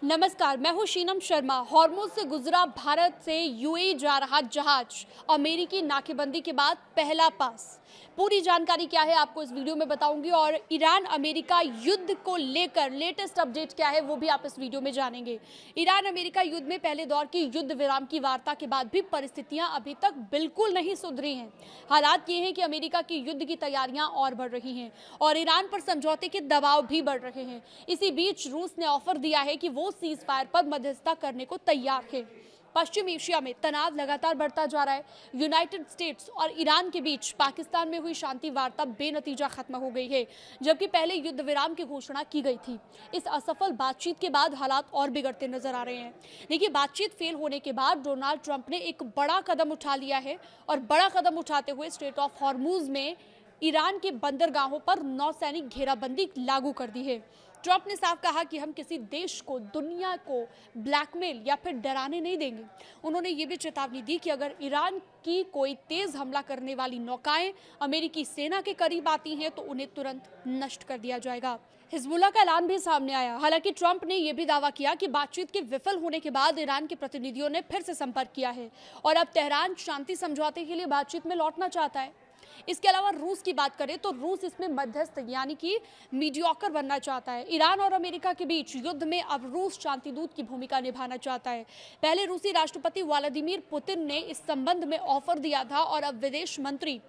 नमस्कार, मैं हूं शीनम शर्मा। हॉर्मुज़ से गुजरा भारत से यूएई जा रहा जहाज अमेरिकी नाकेबंदी के बाद पहला पास। पूरी जानकारी क्या है आपको इस वीडियो में बताऊंगी और ईरान अमेरिका युद्ध को लेकर लेटेस्ट अपडेट क्या है वो भी आप इस वीडियो में जानेंगे। ईरान अमेरिका युद्ध में पहले दौर की युद्ध विराम की वार्ता के बाद भी परिस्थितियां अभी तक बिल्कुल नहीं सुधरी हैं। हालात ये हैं कि अमेरिका की युद्ध की तैयारियां और बढ़ रही हैं और ईरान पर समझौते के दबाव भी बढ़ रहे हैं। इसी बीच रूस ने ऑफर दिया है कि वो सीज फायर पर मध्यस्थता करने को तैयार है। पश्चिम एशिया में तनाव लगातार बढ़ता जा रहा है। यूनाइटेड स्टेट्स और ईरान के बीच पाकिस्तान में हुई शांति वार्ता बेनतीजा खत्म हो गई है, जबकि पहले युद्ध विराम की घोषणा की गई थी। इस असफल बातचीत के बाद हालात और बिगड़ते नजर आ रहे हैं। देखिए, बातचीत फेल होने के बाद डोनाल्ड ट्रंप ने एक बड़ा कदम उठा लिया है और बड़ा कदम उठाते हुए स्ट्रेट ऑफ हॉर्मुज में ईरान के बंदरगाहों पर नौसैनिक घेराबंदी लागू कर दी है। ट्रंप ने साफ कहा कि हम किसी देश को, दुनिया को ब्लैकमेल या फिर डराने नहीं देंगे। उन्होंने ये भी चेतावनी दी कि अगर ईरान की कोई तेज हमला करने वाली नौकाएं अमेरिकी सेना के करीब आती हैं तो उन्हें तुरंत नष्ट कर दिया जाएगा। हिजबुल्लाह का ऐलान भी सामने आया। हालांकि ट्रंप ने यह भी दावा किया कि बातचीत के विफल होने के बाद ईरान के प्रतिनिधियों ने फिर से संपर्क किया है और अब तेहरान शांति समझौते के लिए बातचीत में लौटना चाहता है। इसके अलावा रूस की बात करें तो रूस इसमें मध्यस्थ यानी कि मीडियोकर बनना चाहता है। ईरान और अमेरिका के बीच युद्ध में अब रूस शांतिदूत की भूमिका निभाना चाहता है। पहले रूसी राष्ट्रपति व्लादिमीर पुतिन ने इस संबंध में ऑफर दिया था और अब विदेश मंत्री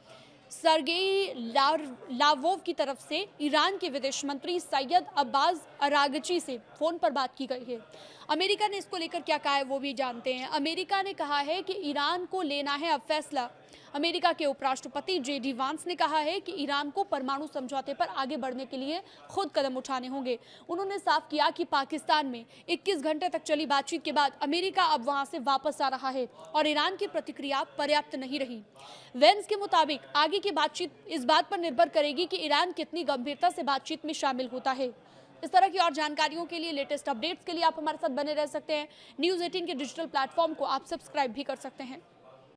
सर्गेई लावोव की तरफ से ईरान के विदेश मंत्री सैयद अब्बास अरागची से फोन पर बात की गई है। अमेरिका ने इसको लेकर क्या कहा है वो भी जानते हैं। अमेरिका ने कहा है कि ईरान को लेना है अब फैसला। अमेरिका के उपराष्ट्रपति जेडी वांस ने कहा है कि ईरान को परमाणु समझौते पर आगे बढ़ने के लिए खुद कदम उठाने होंगे। उन्होंने साफ किया कि पाकिस्तान में 21 घंटे तक चली बातचीत के बाद अमेरिका अब वहां से वापस आ रहा है और ईरान की प्रतिक्रिया पर्याप्त नहीं रही। वेंस के मुताबिक आगे की बातचीत इस बात पर निर्भर करेगी कि ईरान कितनी गंभीरता से बातचीत में शामिल होता है। इस तरह की और जानकारियों के लिए, लेटेस्ट अपडेट्स के लिए आप हमारे साथ बने रह सकते हैं। न्यूज़ 18 के डिजिटल प्लेटफॉर्म को आप सब्सक्राइब भी कर सकते हैं।